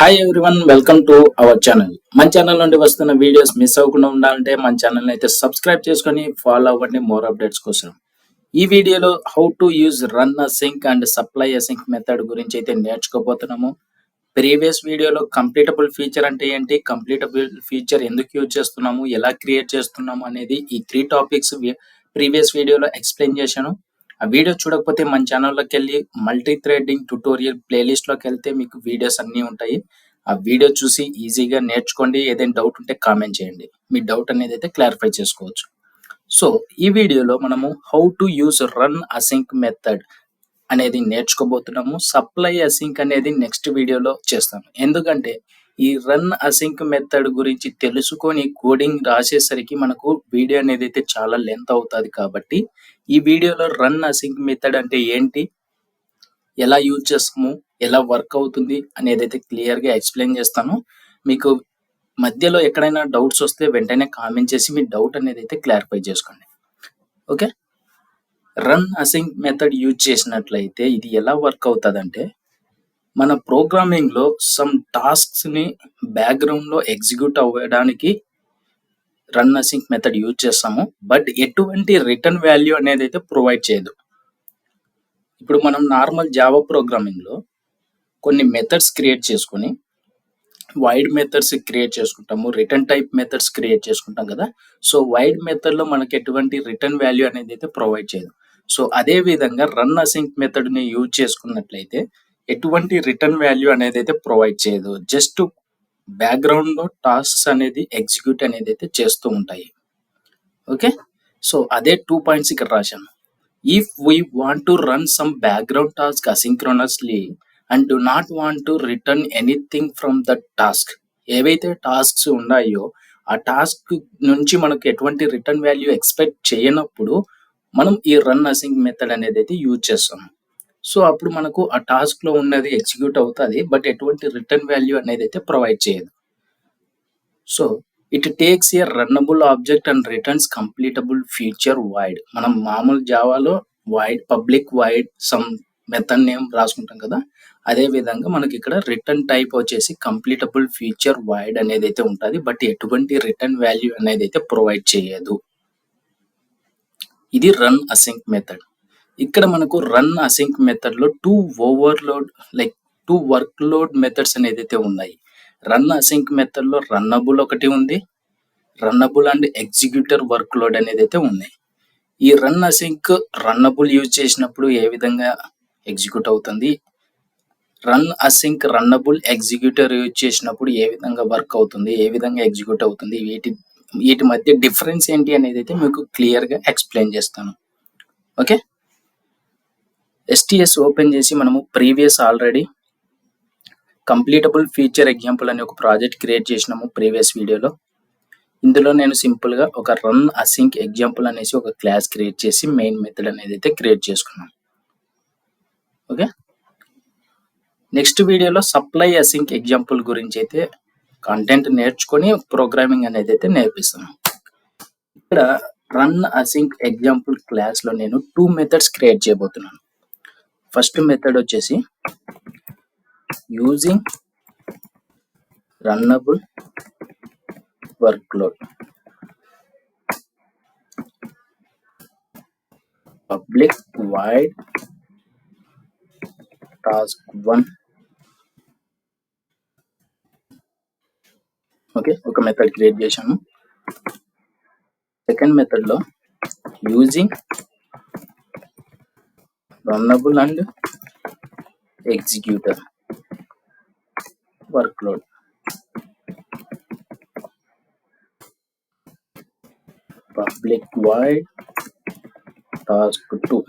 Hi everyone, welcome to our channel. మన channel నుండి వస్తున్న వీడియోస్ మిస్ అవ్వకుండా ఉండాలంటే మన ఛానల్ అయితే సబ్స్క్రైబ్ చేసుకొని ఫాలో అవ్వండి మోర్ అప్డేట్స్ కోసం. ఈ వీడియోలో how to use run async and supply async method గురించి అయితే నేర్చుకోబోతున్నాము. ప్రీవియస్ వీడియోలో కంప్లీటబుల్ ఫీచర్ అంటే ఏంటి, కంప్లీటబుల్ ఫీచర్ ఎందుకు యూజ్ చేస్తున్నాము, ఎలా క్రియేట్ చేస్తున్నాము అనేది ఈ 3 టాపిక్స్ ప్రీవియస్ వీడియోలో ఎక్స్ప్లెయిన్ చేశాను. ఆ వీడియో చూడకపోతే మన ఛానల్లోకి వెళ్ళి మల్టీ థ్రెడింగ్ ట్యుటోరియల్ ప్లేలిస్ట్లోకి వెళ్తే మీకు వీడియోస్ అన్నీ ఉంటాయి. ఆ వీడియో చూసి ఈజీగా నేర్చుకోండి. ఏదైనా డౌట్ ఉంటే కామెంట్ చేయండి. మీ డౌట్ అనేది అయితే క్లారిఫై చేసుకోవచ్చు. సో ఈ వీడియోలో మనము how to use run async method అనేది నేర్చుకోబోతున్నాము. సప్లై అసింక్ అనేది నెక్స్ట్ వీడియోలో చేస్తాను. ఎందుకంటే ఈ రన్ అసింక్ మెథడ్ గురించి తెలుసుకొని కోడింగ్ రాసేసరికి మనకు వీడియో అనేది అయితే చాలా లెంత్ అవుతుంది. కాబట్టి ఈ వీడియోలో రన్ అసింక్ మెథడ్ అంటే ఏంటి, ఎలా యూజ్ చేస్తాము, ఎలా వర్క్ అవుతుంది అనేది అయితే క్లియర్గా ఎక్స్ప్లెయిన్ చేస్తాను. మీకు మధ్యలో ఎక్కడైనా డౌట్స్ వస్తే వెంటనే కామెంట్ చేసి మీ డౌట్ అనేది అయితే క్లారిఫై చేసుకోండి. Okay, run async method use చేసినట్లయితే ఇది ఎలా వర్క్ అవుతుందంటే, మన ప్రోగ్రామింగ్లో సమ్ టాస్క్స్ని బ్యాక్గ్రౌండ్లో ఎగ్జిక్యూట్ అవ్వడానికి రన్ అసింక్ మెథడ్ యూజ్ చేస్తాము. బట్ ఎటువంటి రిటర్న్ వాల్యూ అనేది అయితే ప్రొవైడ్ చేయదు. ఇప్పుడు మనం నార్మల్ జావా ప్రోగ్రామింగ్లో కొన్ని మెథడ్స్ క్రియేట్ చేసుకొని వైడ్ మెథడ్స్ క్రియేట్ చేసుకుంటాము, రిటర్న్ టైప్ మెథడ్స్ క్రియేట్ చేసుకుంటాం కదా. సో వైడ్ మెథడ్లో మనకి ఎటువంటి రిటర్న్ వాల్యూ అనేది అయితే ప్రొవైడ్ చేయదు. సో అదే విధంగా రన్ అసింక్ మెథడ్ని యూజ్ చేసుకున్నట్లయితే ఎటువంటి రిటర్న్ వాల్యూ అనేది అయితే ప్రొవైడ్ చేయదు. జస్ట్ బ్యాక్గ్రౌండ్లో టాస్క్స్ అనేది ఎగ్జిక్యూట్ అనేది అయితే చేస్తూ ఉంటాయి. ఓకే, సో అదే 2 పాయింట్స్ ఇక్కడ రాశాను. If we want to run some background task asynchronously and do not want to return anything from the task, ఏవైతే టాస్క్స్ ఉన్నాయో ఆ టాస్క్ నుంచి మనకు ఎటువంటి రిటర్న్ వాల్యూ ఎక్స్పెక్ట్ చేయనప్పుడు మనం ఈ రన్ అసింక్ మెథడ్ అనేది అయితే యూజ్ చేస్తాం. సో అప్పుడు మనకు ఆ టాస్క్లో ఉన్నది ఎగ్జిక్యూట్ అవుతుంది, బట్ ఎటువంటి రిటర్న్ వాల్యూ అనేది అయితే ప్రొవైడ్ చేయదు. So it takes a runnable object and returns completable feature void. మనం మామూలు జావాలో void, public void, some method name రాసుకుంటాం కదా. అదే విధంగా మనకి ఇక్కడ రిటర్న్ టైప్ వచ్చేసి కంప్లీటబుల్ ఫీచర్ వైడ్ అనేది అయితే ఉంటుంది, బట్ ఎటువంటి రిటర్న్ వాల్యూ అనేది అయితే ప్రొవైడ్ చేయదు. ఇది రన్ అసింక్ మెథడ్. ఇక్కడ మనకు రన్ అసింక్ మెథడ్లో 2 overload like 2 work load methods అనేది అయితే ఉన్నాయి. రన్ అసింక్ మెథడ్లో రన్నబుల్ ఒకటి ఉంది, runnable and executor work load అనేది అయితే ఉంది. ఈ రన్ అసింక్ రన్నబుల్ యూజ్ చేసినప్పుడు ఏ విధంగా ఎగ్జిక్యూట్ అవుతుంది, run async runnable executor use చేసినప్పుడు ఏ విధంగా వర్క్ అవుతుంది, ఏ విధంగా ఎగ్జిక్యూట్ అవుతుంది, వీటి మధ్య డిఫరెన్స్ ఏంటి అనేది అయితే మీకు క్లియర్గా ఎక్స్ప్లెయిన్ చేస్తాను. ఓకే, STS ఓపెన్ చేసి మనము ప్రీవియస్ ఆల్రెడీ కంప్లీటబుల్ ఫీచర్ ఎగ్జాంపుల్ అనే ఒక ప్రాజెక్ట్ క్రియేట్ చేసినాము ప్రీవియస్ వీడియోలో. ఇందులో నేను సింపుల్గా ఒక రన్ అసింక్ ఎగ్జాంపుల్ అనేసి ఒక క్లాస్ క్రియేట్ చేసి మెయిన్ మెథడ్ అనేది అయితే క్రియేట్ చేసుకున్నాం. ఓకే, నెక్స్ట్ వీడియోలో సప్లై అసింక్ ఎగ్జాంపుల్ గురించి అయితే కంటెంట్ నేర్చుకొని ప్రోగ్రామింగ్ అనేది అయితే నేర్పిస్తాను. ఇక్కడ రన్ అసింక్ ఎగ్జాంపుల్ క్లాస్లో నేను 2 మెథడ్స్ క్రియేట్ చేయబోతున్నాను. ఫస్ట్ మెథడ్ వచ్చేసి యూజింగ్ రన్నబుల్ వర్క్లోడ్, పబ్లిక్ వైడ్ టాస్క్ 1. ఓకే, ఒక మెథడ్ క్రియేట్ చేశాను. సెకండ్ మెథడ్లో using runnable and executor workload, public wide task 2.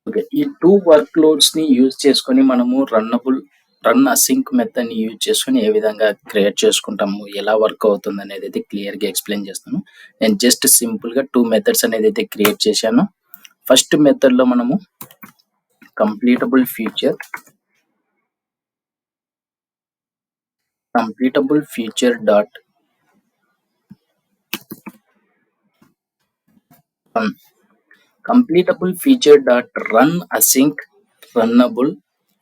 Okay, ఈ 2 వర్క్ లోడ్స్ ని యూజ్ చేసుకొని మనము రన్ అసింక్ మెథడ్ ని యూజ్ చేసుకొని ఏ విధంగా క్రియేట్ చేసుకుంటాము, ఎలా వర్క్ అవుతుంది అనేది అయితే క్లియర్గా ఎక్స్ప్లెయిన్ చేస్తాను. నేను జస్ట్ సింపుల్గా 2 మెథడ్స్ అనేది అయితే క్రియేట్ చేశాను. ఫస్ట్ మెథడ్లో మనము completable feature dot run completable feature dot run async runnable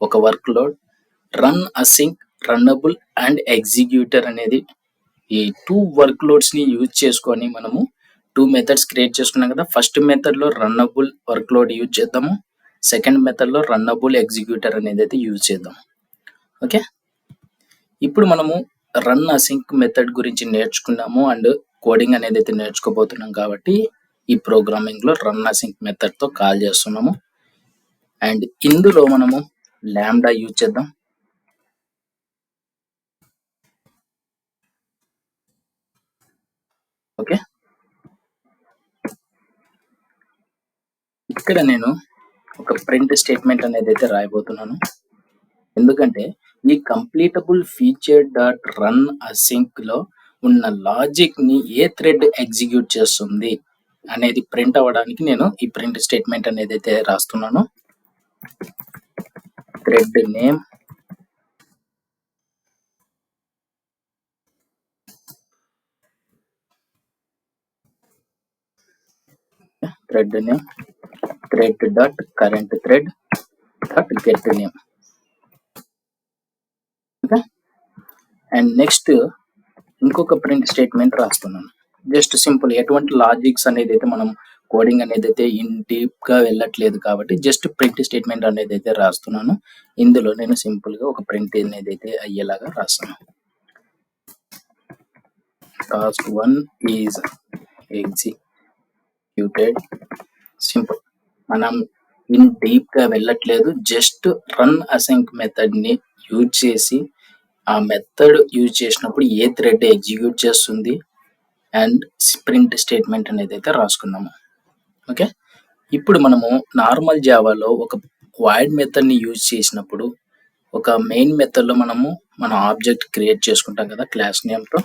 ఒక work load, run async, runnable and executor అనేది ఈ 2 వర్క్ లోడ్స్ ని యూజ్ చేసుకొని మనము 2 మెథడ్స్ క్రియేట్ చేసుకున్నాం కదా. ఫస్ట్ మెథడ్ లో రన్నబుల్ వర్క్ లోడ్ యూజ్ చేద్దాము. సెకండ్ మెథడ్ లో రన్నబుల్ ఎగ్జిక్యూటర్ అనేది అయితే యూజ్ చేద్దాం. ఓకే, ఇప్పుడు మనము రన్ అసింక్ మెథడ్ గురించి నేర్చుకున్నాము అండ్ కోడింగ్ అనేది అయితే నేర్చుకోబోతున్నాం కాబట్టి ఈ ప్రోగ్రామింగ్ లో రన్ అసింక్ మెథడ్ తో కాల్ చేస్తున్నాము. అండ్ ఇందులో మనము లాంబ్డా యూజ్ చేద్దాం. ఓకే, ఇక్కడ నేను ఒక ప్రింట్ స్టేట్మెంట్ అనేది అయితే రాయబోతున్నాను. ఎందుకంటే ఈ completable feature dot run async లో ఉన్న లాజిక్ ని ఏ థ్రెడ్ ఎగ్జిక్యూట్ చేస్తుంది అనేది ప్రింట్ అవ్వడానికి నేను ఈ ప్రింట్ స్టేట్మెంట్ అనేది అయితే రాస్తున్నాను. Thread name, thread name, thread dot current thread dot get name. Okay, and next ఇంకొక ప్రింట్ స్టేట్మెంట్ రాస్తున్నాను. జస్ట్ సింపుల్, ఎటువంటి లాజిక్స్ అనేది అయితే మనం కోడింగ్ అనేది అయితే ఇన్ డీప్ గా వెళ్ళట్లేదు కాబట్టి జస్ట్ ప్రింట్ స్టేట్మెంట్ అనేది అయితే రాస్తున్నాను. ఇందులో నేను సింపుల్ గా ఒక ప్రింట్ అనేది అయితే అయ్యేలాగా రాస్తాను. Task 1 is executed. సింపుల్, మనం ఇన్ డీప్ గా వెళ్ళట్లేదు, జస్ట్ రన్ అసింక్ మెథడ్ ని యూజ్ చేసి ఆ మెథడ్ యూజ్ చేసినప్పుడు ఏ థ్రెడ్ ఎగ్జిక్యూట్ చేస్తుంది అండ్ ప్రింట్ స్టేట్మెంట్ అనేది అయితే రాసుకున్నాము. ఓకే, ఇప్పుడు మనము నార్మల్ జావాలో ఒక వాయిడ్ మెథడ్ ని యూజ్ చేసినప్పుడు ఒక మెయిన్ మెథడ్ లో మన ఆబ్జెక్ట్ క్రియేట్ చేసుకుంటాం కదా క్లాస్ నేమ్ తో.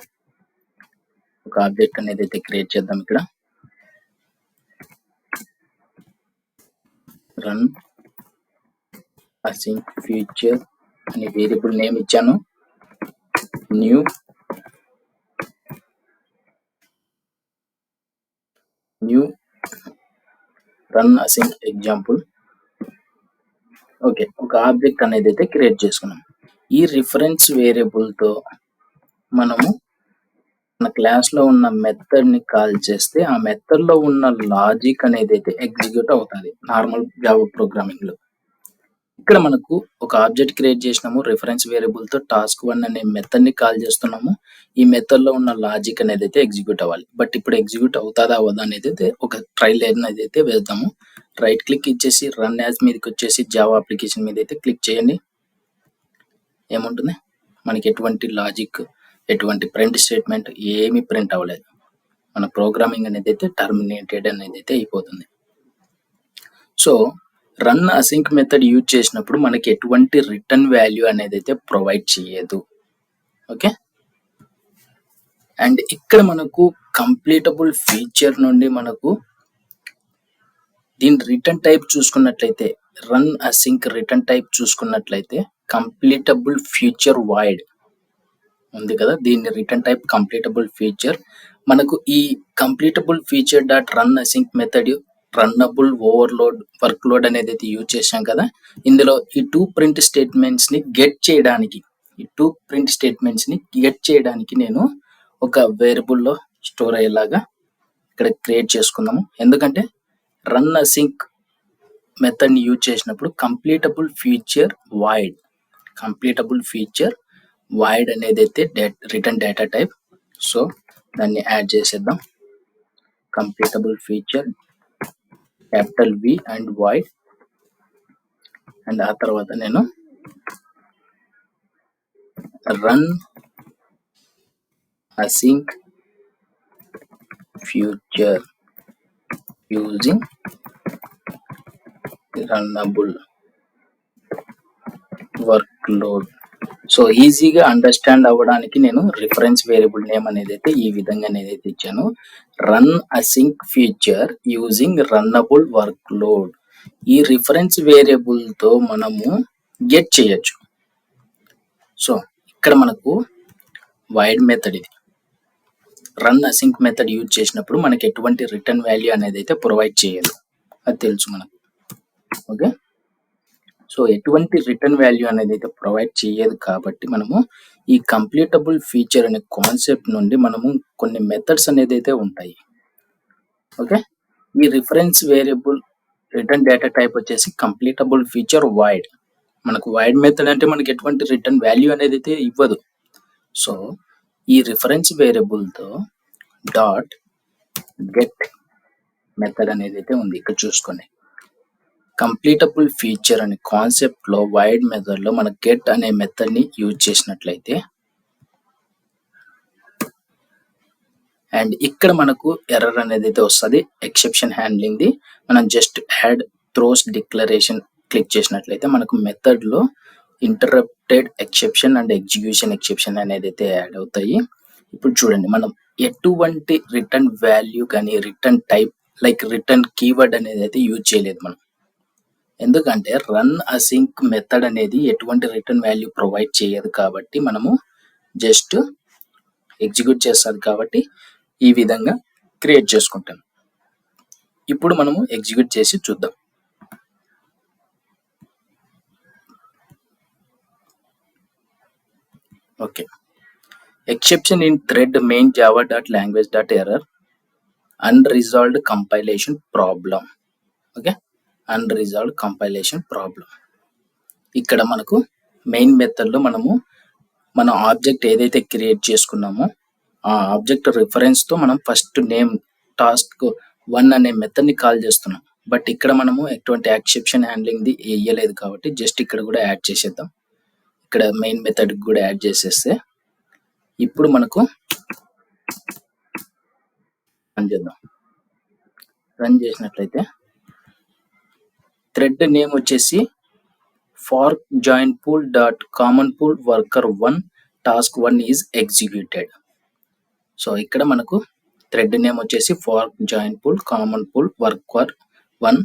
ఒక ఆబ్జెక్ట్ అనేది అయితే క్రియేట్ చేద్దాం. ఇక్కడ రన్ అసింక్ ఫ్యూచర్ అనే వేరియబుల్ నేమ్ ఇచ్చాను. New run async example. Okay, ఒక ఆబ్జెక్ట్ అనేది అయితే క్రియేట్ చేసుకున్నాం. ఈ రిఫరెన్స్ వేరియబుల్ తో మనము మన క్లాస్ లో ఉన్న మెథడ్ ని కాల్ చేస్తే ఆ మెథడ్ లో ఉన్న లాజిక్ అనేది అయితే ఎగ్జిక్యూట్ అవుతుంది నార్మల్ జావా ప్రోగ్రామింగ్ లో. ఇక్కడ మనకు ఒక ఆబ్జెక్ట్ క్రియేట్ చేసినాము, రిఫరెన్స్ వేరియబుల్ తో టాస్క్ 1 అనే మెథడ్ ని కాల్ చేస్తున్నాము. ఈ మెథడ్ లో ఉన్న లాజిక్ అనేది అయితే ఎగ్జిక్యూట్ అవ్వాలి. బట్ ఇప్పుడు ఎగ్జిక్యూట్ అవుతాదా అవ్వదా అనేది అయితే ఒక ట్రైల్ అనేది అయితే వేద్దాము. రైట్ క్లిక్ ఇచ్చేసి రన్ యాజ్ మీదకి వచ్చేసి జావా అప్లికేషన్ మీద అయితే క్లిక్ చేయండి. ఏముంటుంది, మనకి ఎటువంటి లాజిక్, ఎటువంటి ప్రింట్ స్టేట్మెంట్ ఏమి ప్రింట్ అవ్వలేదు. మన ప్రోగ్రామింగ్ అనేది అయితే టర్మినేటెడ్ అనేది అయితే అయిపోతుంది. So run async method use చేసినప్పుడు మనకి ఎటువంటి రిటర్న్ వాల్యూ అనేది అయితే ప్రొవైడ్ చేయదు. ఓకే, అండ్ ఇక్కడ మనకు కంప్లీటబుల్ ఫీచర్ నుండి మనకు దీని రిటర్న్ టైప్ చూసుకున్నట్లయితే, రన్ అసింక్ రిటర్న్ టైప్ చూసుకున్నట్లయితే కంప్లీటబుల్ ఫీచర్ వాయిడ్ ఉంది కదా, దీని రిటర్న్ టైప్ కంప్లీటబుల్ ఫీచర్. మనకు ఈ completable feature dot run async method runnable overload work load అనేది అయితే యూజ్ చేశాం కదా. ఇందులో ఈ 2 ప్రింట్ స్టేట్మెంట్స్ ని గెట్ చేయడానికి నేను ఒక వేరియబుల్ లో స్టోర్ అయ్యేలాగా ఇక్కడ క్రియేట్ చేసుకుందాము. ఎందుకంటే రన్ అసింక్ మెథడ్ ని యూజ్ చేసినప్పుడు కంప్లీటబుల్ ఫీచర్ వాయిడ్ అనేది అయితే రిటర్న్ డేటా టైప్. సో దాన్ని యాడ్ చేసేద్దాం. Completable feature capital V and void. And ఆ తర్వాత నేను run async future using runnable work load. So ఈజీగా అండర్స్టాండ్ అవ్వడానికి నేను రిఫరెన్స్ వేరియబుల్ నేమ్ అనేది అయితే ఈ విధంగా అనేది ఇచ్చాను. Run async future using runnable work load. ఈ రిఫరెన్స్ వేరియబుల్ తో మనము గెట్ చేయొచ్చు. సో ఇక్కడ మనకు వైడ్ మెథడ్, ఇది రన్ అసింక్ మెథడ్ యూజ్ చేసినప్పుడు మనకి ఎటువంటి రిటర్న్ వాల్యూ అనేది అయితే ప్రొవైడ్ చేయదు, అది తెలుసు మనకు. ఓకే, సో ఎటువంటి రిటర్న్ వాల్యూ అనేది అయితే ప్రొవైడ్ చేయదు కాబట్టి మనము ఈ కంప్లీటబుల్ ఫీచర్ అనే కాన్సెప్ట్ నుండి మనము కొన్ని మెథడ్స్ అనేది అయితే ఉంటాయి. ఓకే, ఈ reference variable return data type వచ్చేసి కంప్లీటబుల్ ఫీచర్ వైడ్. మనకు వైడ్ మెథడ్ అంటే మనకి ఎటువంటి రిటర్న్ వాల్యూ అనేది అయితే ఇవ్వదు. సో ఈ రిఫరెన్స్ వేరియబుల్తో డాట్ గెట్ మెథడ్ అనేది అయితే ఉంది. ఇక్కడ చూసుకోండి, కంప్లీటబుల్ ఫీచర్ అనే కాన్సెప్ట్ లో వైడ్ మెథడ్ లో మన గెట్ అనే మెథడ్ ని యూజ్ చేసినట్లయితే అండ్ ఇక్కడ మనకు ఎర్రర్ అనేది అయితే వస్తుంది. ఎక్సెప్షన్ హ్యాండ్లింగ్ ది మనం just add throws declaration click చేసినట్లయితే మనకు మెథడ్ లో interrupted exception and execution exception అనేది అయితే యాడ్ అవుతాయి. ఇప్పుడు చూడండి, మనం ఎటువంటి రిటర్న్ వాల్యూ కానీ return type like return keyword అనేది అయితే యూజ్ చేయలేదు మనం. ఎందుకంటే రన్ అసింక్ మెథడ్ అనేది ఎటువంటి రిటర్న్ వాల్యూ ప్రొవైడ్ చేయదు కాబట్టి మనము జస్ట్ ఎగ్జిక్యూట్ చేస్తుంది కాబట్టి ఈ విధంగా క్రియేట్ చేసుకుంటాం. ఇప్పుడు మనము ఎగ్జిక్యూట్ చేసి చూద్దాం. Okay, exception in thread main Java dot language dot error unresolved compilation problem. Okay, unresolved compilation problem. ఇక్కడ మనకు మెయిన్ మెథడ్ లో మనము మన ఆబ్జెక్ట్ ఏదైతే క్రియేట్ చేసుకున్నామో ఆ ఆబ్జెక్ట్ రిఫరెన్స్ తో మనం ఫస్ట్ నేమ్ టాస్క్ 1 అనే మెథడ్ ని కాల్ చేస్తున్నాం. బట్ ఇక్కడ మనము ఎటువంటి ఎక్సెప్షన్ హ్యాండ్లింగ్ ది వేయలేదు కాబట్టి జస్ట్ ఇక్కడ కూడా యాడ్ చేసేద్దాం. ఇక్కడ మెయిన్ మెథడ్ కూడా యాడ్ చేసేస్తే ఇప్పుడు మనకు రన్ చేద్దాం. రన్ చేసినట్లయితే థ్రెడ్ నేమ్ వచ్చేసి fork join pool dot common pool worker 1 task 1 is executed. So ఇక్కడ మనకు థ్రెడ్ నేమ్ వచ్చేసి fork join pool common pool worker 1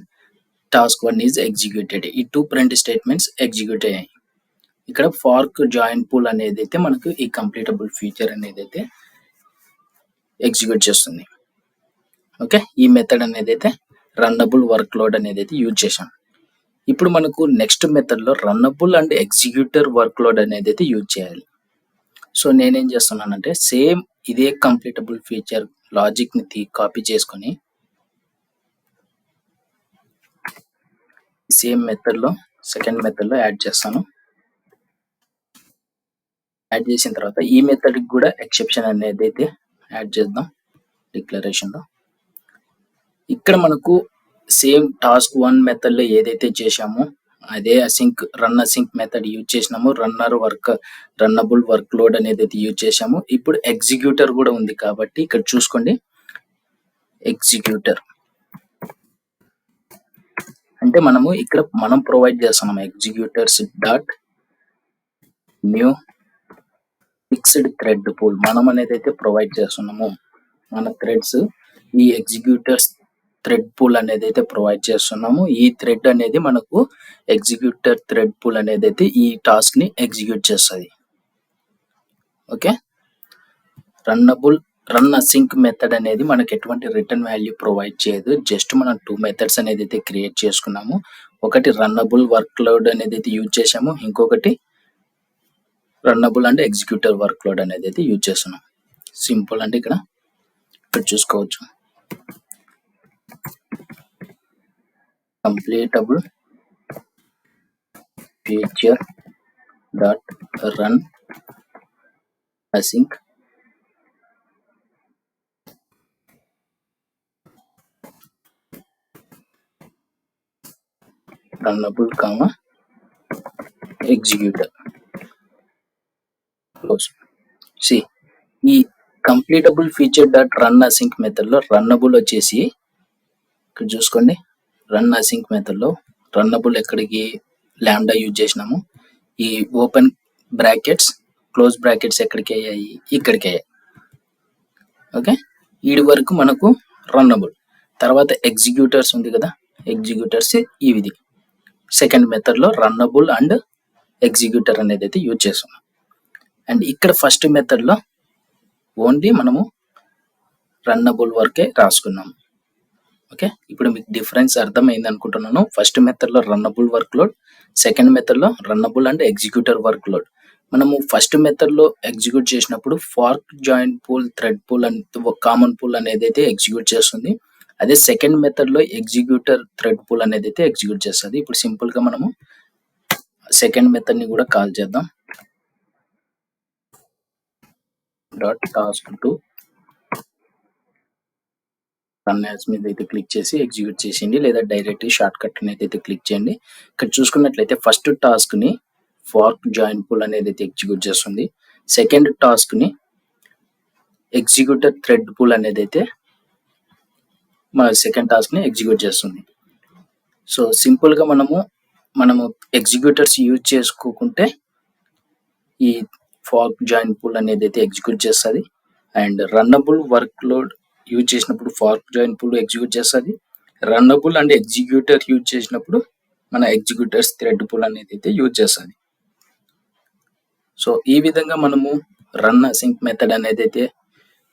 task 1 is executed. ఈ 2 ప్రింట్ స్టేట్మెంట్స్ ఎగ్జిక్యూట్ అయ్యాయి. ఇక్కడ fork join pool అనేది అయితే మనకు ఈ కంప్లీటబుల్ ఫీచర్ అనేది అయితే ఎగ్జిక్యూట్ చేస్తుంది. ఓకే, ఈ మెథడ్ అనేది అయితే రన్నబుల్ వర్క్ లోడ్ అనేది అయితే యూజ్ చేశాం. ఇప్పుడు మనకు నెక్స్ట్ మెథడ్ లో runnable and executor work load అనేది అయితే యూజ్ చేయాలి. సో నేనేం చేస్తున్నానంటే సేమ్ ఇదే కంప్లీటబుల్ ఫీచర్ లాజిక్ ని కాపీ చేసుకొని సేమ్ మెథడ్ లో సెకండ్ మెథడ్ లో యాడ్ చేస్తాను. యాడ్ చేసిన తర్వాత ఈ మెథడ్ కూడా ఎక్సెప్షన్ అనేది అయితే యాడ్ చేద్దాం డిక్లరేషన్ లో. ఇక్కడ మనకు సేమ్ టాస్క్ 1 మెథడ్ లో ఏదైతే చేశామో అదే async run async method use చేసినాము. రన్నబుల్ వర్క్ లోడ్ అనేది అయితే యూజ్ చేసాము. ఇప్పుడు ఎగ్జిక్యూటర్ కూడా ఉంది కాబట్టి ఇక్కడ చూసుకోండి, ఎగ్జిక్యూటర్ అంటే మనము ఇక్కడ మనం ప్రొవైడ్ చేస్తున్నాము executors dot new fixed thread pool మనం అనేది అయితే ప్రొవైడ్ చేస్తున్నాము. మన థ్రెడ్స్ ఈ ఎగ్జిక్యూటర్స్ థ్రెడ్ పూల్ అనేది అయితే ప్రొవైడ్ చేస్తున్నాము. ఈ థ్రెడ్ అనేది మనకు ఎగ్జిక్యూటర్ థ్రెడ్ పూల్ అనేది అయితే ఈ టాస్క్ ని ఎగ్జిక్యూట్ చేస్తుంది. ఓకే, రన్ అసింక్ మెథడ్ అనేది మనకి ఎటువంటి రిటర్న్ వాల్యూ ప్రొవైడ్ చేయదు. జస్ట్ మనం 2 మెథడ్స్ అనేది అయితే క్రియేట్ చేసుకున్నాము. ఒకటి రన్నబుల్ వర్క్ లోడ్ అనేది అయితే యూజ్ చేసాము, ఇంకొకటి runnable and executor work load అనేది అయితే యూజ్ చేస్తున్నాం. సింపుల్ అంటే ఇక్కడ చూసుకోవచ్చు, completable feature dot run async runnable executor close. ఈ completable feature dot run async method లో రన్నబుల్ వచ్చేసి ఇక్కడ చూసుకోండి, రన్ అసింక్ మెథడ్ లో రన్నబుల్ ఎక్కడికి లాంబ్డా యూజ్ చేసినాము. ఈ ఓపెన్ బ్రాకెట్స్ క్లోజ్ బ్రాకెట్స్ ఎక్కడికి అయ్యాయి, ఇక్కడికి అయ్యాయి. ఓకే, వీడి వరకు మనకు రన్నబుల్. తర్వాత ఎగ్జిక్యూటర్స్ ఉంది కదా, ఎగ్జిక్యూటర్స్ ఇది సెకండ్ మెథడ్ లో రన్నబుల్ అండ్ ఎగ్జిక్యూటర్ అనేది అయితే యూజ్ చేస్తున్నాం. అండ్ ఇక్కడ ఫస్ట్ మెథడ్ లో ఓన్లీ మనము రన్నబుల్ వర్కే రాసుకున్నాము. ఓకే, ఇప్పుడు మీకు డిఫరెన్స్ అర్థమైంది అనుకుంటున్నాను. ఫస్ట్ మెథడ్లో రన్నబుల్ వర్క్ లోడ్, సెకండ్ మెథడ్లో runnable and executor work load. మనము ఫస్ట్ మెథడ్లో ఎగ్జిక్యూట్ చేసినప్పుడు fork joint pool, thread pool and common pool అనేది అయితే ఎగ్జిక్యూట్ చేస్తుంది. అదే సెకండ్ మెథడ్లో ఎగ్జిక్యూటర్ థ్రెడ్ పూల్ అనేది అయితే ఎగ్జిక్యూట్ చేస్తుంది. ఇప్పుడు సింపుల్గా మనము సెకండ్ మెథడ్ని కూడా కాల్ చేద్దాం. Dot task to run as మీద అయితే క్లిక్ చేసి ఎగ్జిక్యూట్ చేసేయండి, లేదా డైరెక్ట్ షార్ట్ కట్ అనేది అయితే క్లిక్ చేయండి. ఇక్కడ చూసుకున్నట్లయితే ఫస్ట్ టాస్క్ ని ఫార్క్ జాయింట్ పూల్ అనేది అయితే ఎగ్జిక్యూట్ చేస్తుంది. సెకండ్ టాస్క్ ని ఎగ్జిక్యూటర్ థ్రెడ్ పూల్ అనేది అయితే మన సెకండ్ టాస్క్ ని ఎగ్జిక్యూట్ చేస్తుంది. సో సింపుల్ గా మనము ఎగ్జిక్యూటర్స్ యూజ్ చేసుకోకుంటే ఈ ఫార్క్ జాయింట్ పూల్ అనేది అయితే ఎగ్జిక్యూట్ చేస్తుంది. And runnable work load use చేసినప్పుడు ఫార్క్ జాయింట్ పూల్ ఎగ్జిక్యూట్ చేస్తుంది. రన్నబుల్ అండ్ ఎగ్జిక్యూటర్ యూజ్ చేసినప్పుడు మన ఎగ్జిక్యూటర్స్ థ్రెడ్ పూల్ అనేది అయితే యూజ్ చేస్తుంది. సో ఈ విధంగా మనము రన్ అసింక్ మెథడ్ అనేది అయితే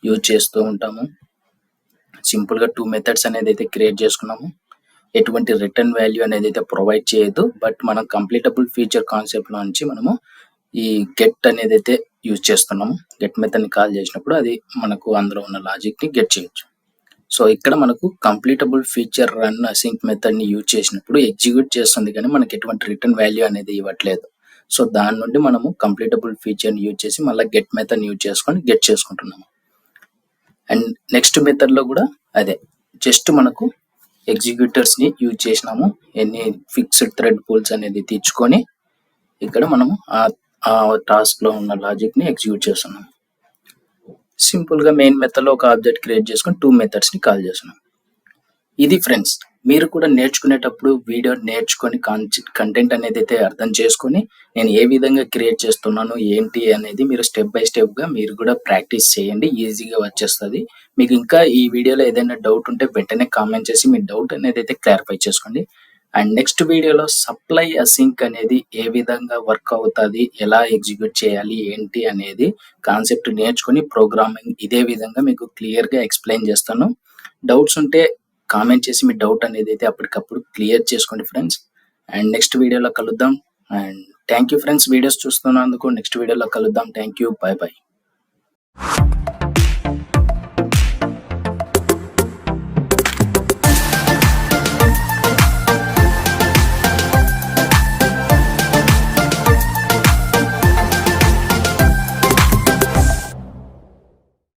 యూజ్ చేస్తూ ఉంటాము. సింపుల్గా 2 మెథడ్స్ అనేది అయితే క్రియేట్ చేసుకున్నాము. ఎటువంటి రిటర్న్ వాల్యూ అనేది అయితే ప్రొవైడ్ చేయదు, బట్ మనం కంప్లీటబుల్ ఫీచర్ కాన్సెప్ట్ నుంచి మనము ఈ గెట్ అనేది అయితే యూజ్ చేస్తున్నాము. గెట్ మెథడ్ని కాల్ చేసినప్పుడు అది మనకు అందులో ఉన్న లాజిక్ని గెట్ చేయొచ్చు. సో ఇక్కడ మనకు కంప్లీటబుల్ ఫీచర్ రన్ అసింక్ మెథడ్ని యూజ్ చేసినప్పుడు ఎగ్జిక్యూట్ చేస్తుంది, కానీ మనకి ఎటువంటి రిటర్న్ వాల్యూ అనేది ఇవ్వట్లేదు. సో దాని నుండి మనము కంప్లీటబుల్ ఫీచర్ని యూజ్ చేసి మళ్ళీ గెట్ మెథడ్ని యూజ్ చేసుకొని గెట్ చేసుకుంటున్నాము. అండ్ నెక్స్ట్ మెథడ్లో కూడా అదే, జస్ట్ మనకు ఎగ్జిక్యూటర్స్ని యూజ్ చేసినాము, ఎన్ని ఫిక్స్డ్ థ్రెడ్ పూల్స్ అనేది తెచ్చుకొని ఇక్కడ మనము ఆ టాస్క్లో ఉన్న లాజిక్ని ఎగ్జిక్యూట్ చేస్తున్నాము. సింపుల్గా మెయిన్ మెథడ్లో ఒక ఆబ్జెక్ట్ క్రియేట్ చేసుకొని 2 మెథడ్స్ని కాల్ చేస్తున్నాం. ఇది ఫ్రెండ్స్, మీరు కూడా నేర్చుకునేటప్పుడు వీడియో నేర్చుకొని కంటెంట్ అనేది అయితే అర్థం చేసుకొని నేను ఏ విధంగా క్రియేట్ చేస్తున్నాను ఏంటి అనేది మీరు స్టెప్ బై స్టెప్గా మీరు కూడా ప్రాక్టీస్ చేయండి, ఈజీగా వచ్చేస్తుంది. మీకు ఇంకా ఈ వీడియోలో ఏదైనా డౌట్ ఉంటే వెంటనే కామెంట్ చేసి మీ డౌట్ అనేది అయితే క్లారిఫై చేసుకోండి. అండ్ నెక్స్ట్ వీడియోలో సప్లై అసింక్ అనేది ఏ విధంగా వర్క్ అవుతుంది, ఎలా ఎగ్జిక్యూట్ చేయాలి ఏంటి అనేది కాన్సెప్ట్ నేర్చుకొని ప్రోగ్రామింగ్ ఇదే విధంగా మీకు క్లియర్గా ఎక్స్ప్లెయిన్ చేస్తాను. డౌట్స్ ఉంటే కామెంట్ చేసి మీ డౌట్ అనేది అయితే అప్పటికప్పుడు క్లియర్ చేసుకోండి ఫ్రెండ్స్. అండ్ నెక్స్ట్ వీడియోలో కలుద్దాం. And thank you friends, videos చూస్తున్నందుకు. నెక్స్ట్ వీడియోలో కలుద్దాం. Thank you, bye by.